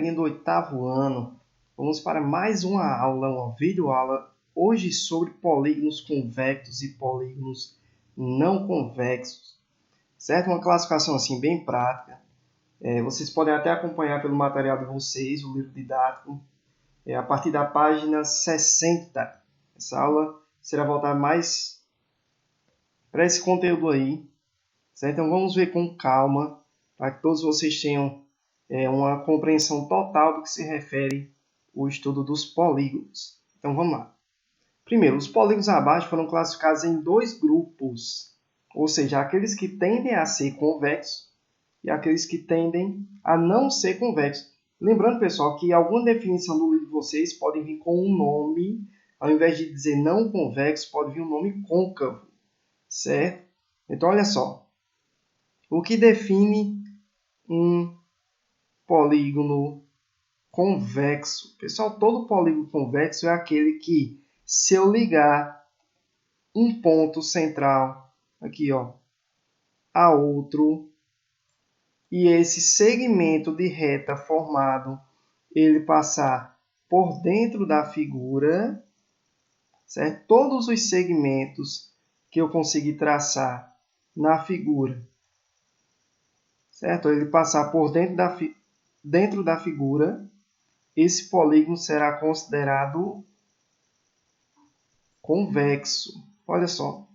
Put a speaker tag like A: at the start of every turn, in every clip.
A: galerinha do 8º ano, vamos para mais uma aula, uma videoaula, hoje sobre polígonos convexos e polígonos não convexos, certo? Uma classificação assim bem prática. Vocês podem até acompanhar pelo material de vocês, o livro didático, a partir da página 60. Essa aula será voltada mais para esse conteúdo aí, certo? Então vamos ver com calma, para que todos vocês tenham uma compreensão total do que se refere ao estudo dos polígonos. Então vamos lá. Primeiro, os polígonos abaixo foram classificados em dois grupos, ou seja, aqueles que tendem a ser convexos e aqueles que tendem a não ser convexos. Lembrando, pessoal, que alguma definição do livro de vocês pode vir com um nome, ao invés de dizer não convexo, pode vir um nome côncavo, certo? Então, olha só. O que define um polígono convexo? Pessoal, todo polígono convexo é aquele que, se eu ligar um ponto central aqui, ó, a outro, e esse segmento de reta formado, ele passar por dentro da figura, certo? Todos os segmentos que eu conseguir traçar na figura, certo? Ele passar por dentro da figura, esse polígono será considerado convexo. Olha só.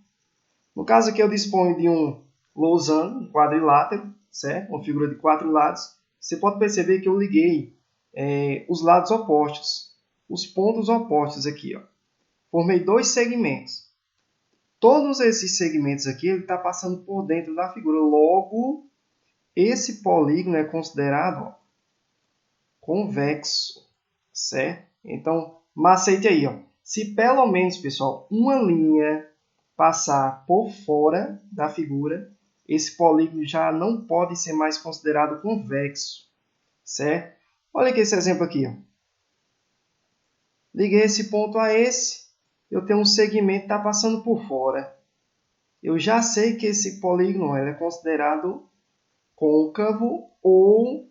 A: No caso aqui eu disponho de um losango, um quadrilátero, certo? Uma figura de 4 lados. Você pode perceber que eu liguei os lados opostos, os pontos opostos aqui, ó. Formei dois segmentos. Todos esses segmentos aqui, ele está passando por dentro da figura. Logo, esse polígono é considerado convexo, certo? Então, macete aí, ó. Se pelo menos, pessoal, uma linha passar por fora da figura, esse polígono já não pode ser mais considerado convexo, certo? Olha aqui esse exemplo aqui, ó. Liguei esse ponto a esse, eu tenho um segmento que está passando por fora. Eu já sei que esse polígono é considerado côncavo ou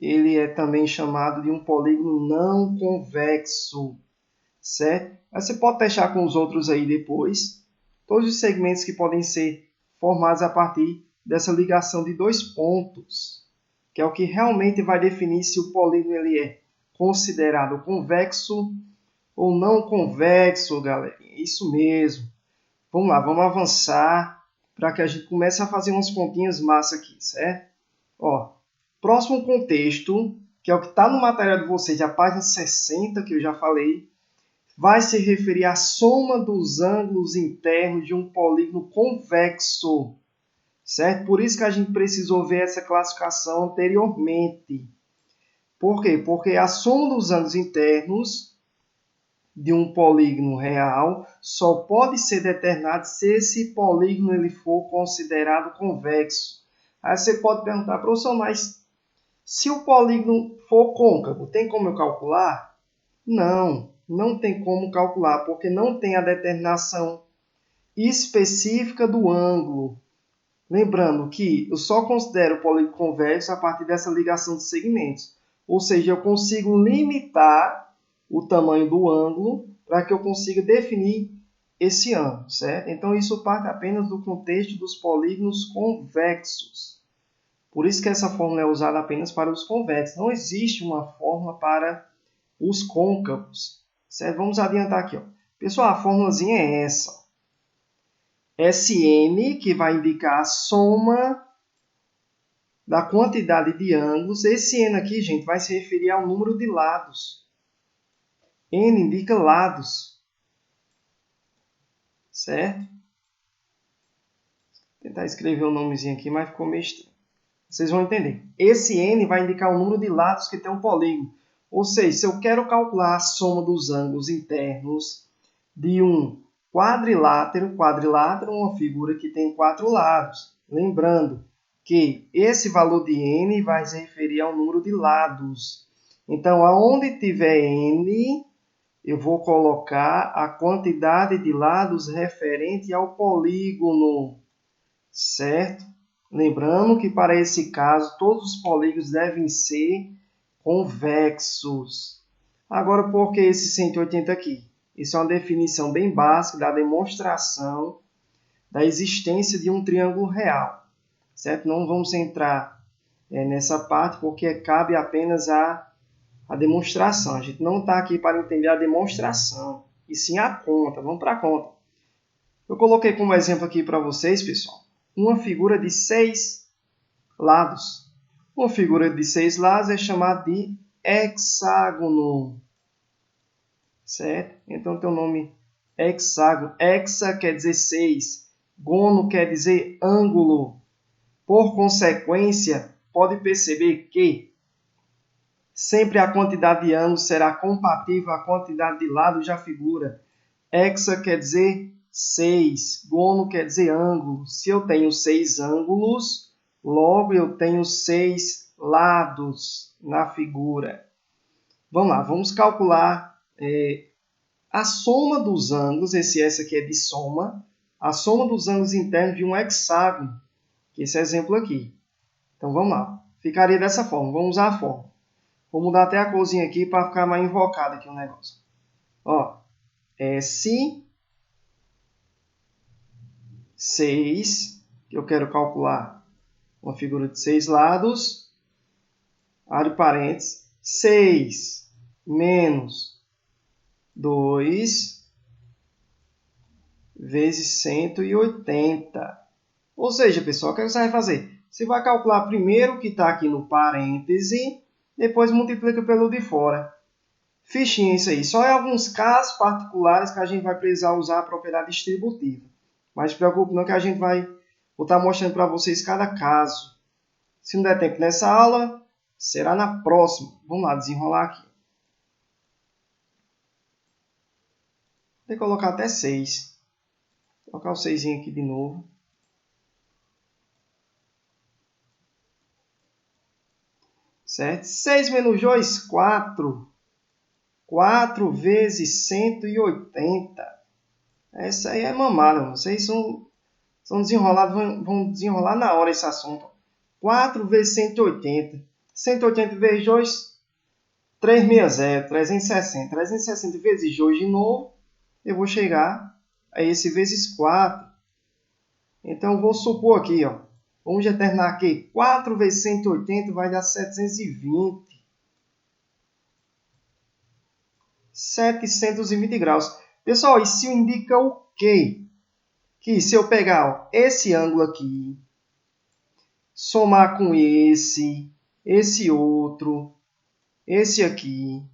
A: ele é também chamado de um polígono não convexo, certo? Mas você pode testar com os outros aí depois. Todos os segmentos que podem ser formados a partir dessa ligação de dois pontos, que é o que realmente vai definir se o polígono ele é considerado convexo ou não convexo, galera. Isso mesmo. Vamos lá, vamos avançar para que a gente comece a fazer umas continhas massa aqui, certo? Ó, próximo contexto, que é o que está no material de vocês, a página 60, que eu já falei, vai se referir à soma dos ângulos internos de um polígono convexo, certo? Por isso que a gente precisou ver essa classificação anteriormente. Por quê? Porque a soma dos ângulos internos de um polígono real só pode ser determinada se esse polígono ele for considerado convexo. Aí você pode perguntar, professor, mas se o polígono for côncavo, tem como eu calcular? Não, não tem como calcular, porque não tem a determinação específica do ângulo. Lembrando que eu só considero o polígono convexo a partir dessa ligação de segmentos. Ou seja, eu consigo limitar o tamanho do ângulo para que eu consiga definir esse ângulo, certo? Então, isso parte apenas do contexto dos polígonos convexos. Por isso que essa fórmula é usada apenas para os convexos. Não existe uma fórmula para os côncavos, certo? Vamos adiantar aqui, ó. Pessoal, a fórmulazinha é essa. Sn, que vai indicar a soma da quantidade de ângulos. Esse N aqui, gente, vai se referir ao número de lados. N indica lados, certo? Vou tentar escrever um nomezinho aqui, mas ficou meio estranho. Vocês vão entender. Esse N vai indicar o número de lados que tem um polígono. Ou seja, se eu quero calcular a soma dos ângulos internos de um quadrilátero é uma figura que tem 4 lados. Lembrando que esse valor de N vai se referir ao número de lados. Então, aonde tiver N, eu vou colocar a quantidade de lados referente ao polígono, certo? Lembrando que para esse caso, todos os polígonos devem ser convexos. Agora, por que esse 180 aqui? Isso é uma definição bem básica da demonstração da existência de um triângulo real, certo? Não vamos entrar nessa parte porque cabe apenas a demonstração. A gente não está aqui para entender a demonstração, e sim a conta. Vamos para a conta. Eu coloquei como exemplo aqui para vocês, pessoal, uma figura de 6 lados. Uma figura de 6 lados é chamada de hexágono, certo? Então tem o nome hexágono. Hexa quer dizer 6, gono quer dizer ângulo. Por consequência, pode perceber que sempre a quantidade de ângulos será compatível à quantidade de lados da figura. Hexa quer dizer 6, gono quer dizer ângulo. Se eu tenho 6 ângulos, logo eu tenho 6 lados na figura. Vamos lá, vamos calcular a soma dos ângulos. Essa aqui é de soma. A soma dos ângulos internos de um hexágono, que esse exemplo aqui. Então vamos lá, ficaria dessa forma. Vamos usar a forma. Vou mudar até a corzinha aqui para ficar mais invocado aqui o negócio. Ó, se 6, que eu quero calcular uma figura de 6 lados, abre parênteses, 6 menos 2 vezes 180. Ou seja, pessoal, o que você vai fazer? Você vai calcular primeiro o que está aqui no parêntese, depois multiplica pelo de fora. Fichinha isso aí. Só em alguns casos particulares que a gente vai precisar usar a propriedade distributiva. Mas não se preocupe não que a gente vou estar mostrando para vocês cada caso. Se não der tempo nessa aula, será na próxima. Vamos lá, desenrolar aqui. Vou colocar até 6. Vou colocar o 6 aqui de novo. Certo? 6 menos 2, 4. 4 vezes 180. Essa aí é mamada. Vocês são desenrolados, vão desenrolar na hora esse assunto. 4 vezes 180. 180 vezes 2, 360. 360. 360 vezes 2 de novo, eu vou chegar a esse vezes 4. Então, eu vou supor aqui, ó. Vamos determinar aqui. 4 vezes 180 vai dar 720. 720 graus. Pessoal, isso indica o quê? Que se eu pegar esse ângulo aqui, somar com esse outro, esse aqui,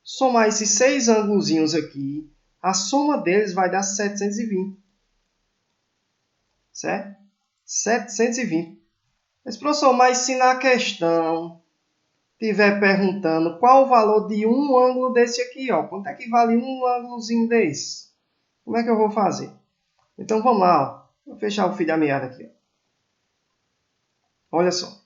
A: somar esses 6 ângulozinhos aqui, a soma deles vai dar 720. Certo? 720. Mas, professor, mas se na questão estiver perguntando qual o valor de um ângulo desse aqui, ó, quanto é que vale um ângulozinho desse? Como é que eu vou fazer? Então, vamos lá. Ó. Vou fechar o fio da meada aqui. Ó. Olha só.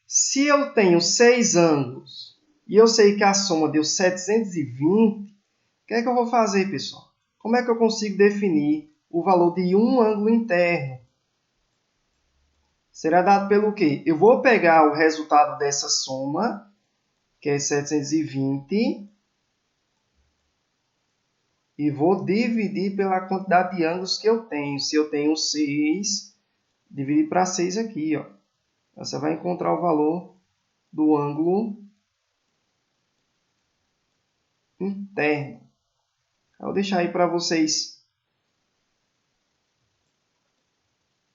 A: Se eu tenho 6 ângulos e eu sei que a soma deu 720, o que é que eu vou fazer, pessoal? Como é que eu consigo definir o valor de um ângulo interno? Será dado pelo quê? Eu vou pegar o resultado dessa soma, que é 720, e vou dividir pela quantidade de ângulos que eu tenho. Se eu tenho 6, dividir para 6 aqui, ó. Você vai encontrar o valor do ângulo interno. Eu vou deixar aí para vocês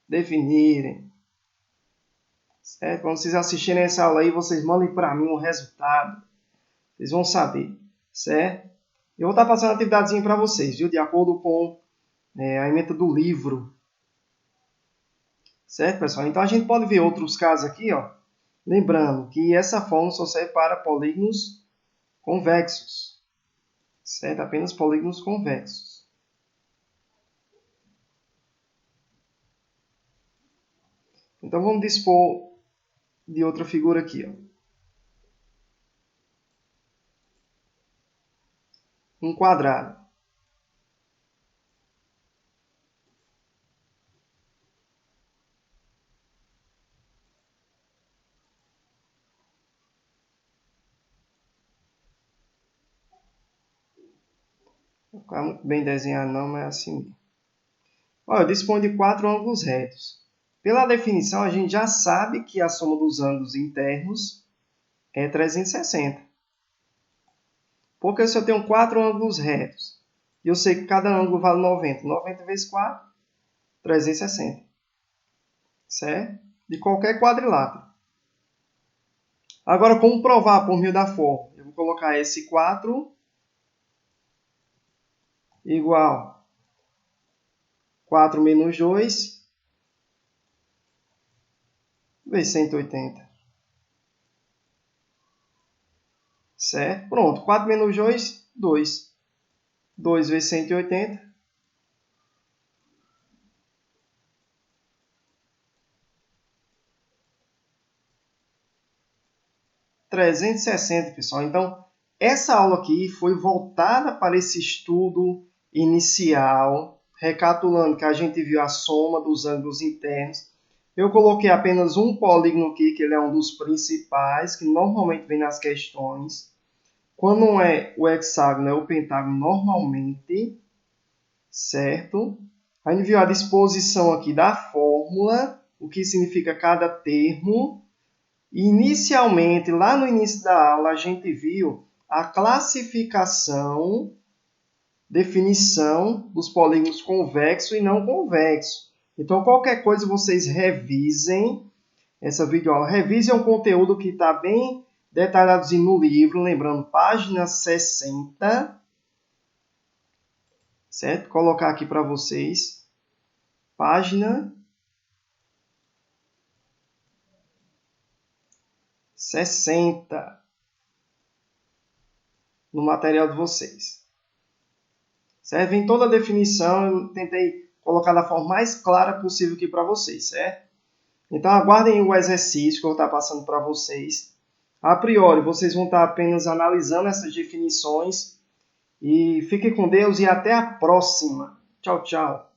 A: definirem. Certo? Quando vocês assistirem essa aula aí, vocês mandem para mim o resultado. Vocês vão saber, certo? Eu vou estar passando uma atividadezinha para vocês, viu? De acordo com a ementa do livro. Certo, pessoal? Então, a gente pode ver outros casos aqui, ó. Lembrando que essa fórmula só serve para polígonos convexos. Certo? Apenas polígonos convexos. Então, vamos dispor de outra figura aqui, ó. Um quadrado. Não ficar muito bem desenhado não, mas é assim mesmo. Olha, eu disponho de 4 ângulos retos. Pela definição, a gente já sabe que a soma dos ângulos internos é 360. Porque se eu tenho 4 ângulos retos, e eu sei que cada ângulo vale 90. 90 vezes 4, 360. Certo? De qualquer quadrilátero. Agora, como provar por meio da fórmula? Eu vou colocar esse 4 igual 4 menos 2 vezes 180. Certo? Pronto. 4 menos 2, 2. 2 vezes 180. 360, pessoal. Então, essa aula aqui foi voltada para esse estudo inicial, recapitulando que a gente viu a soma dos ângulos internos. Eu coloquei apenas um polígono aqui, que ele é um dos principais, que normalmente vem nas questões. Quando não é o hexágono, é o pentágono normalmente, certo? A gente viu a disposição aqui da fórmula, o que significa cada termo. Inicialmente, lá no início da aula, a gente viu a classificação, definição dos polígonos convexo e não convexo. Então, qualquer coisa vocês revisem essa videoaula. Revisem o conteúdo que está bem detalhadozinho no livro, lembrando, página 60. Certo? Vou colocar aqui para vocês. Página 60 no material de vocês. Certo? Vem toda a definição, eu tentei colocar da forma mais clara possível aqui para vocês, certo? Então aguardem o exercício que eu vou estar passando para vocês. A priori, vocês vão estar apenas analisando essas definições. E fiquem com Deus e até a próxima. Tchau, tchau.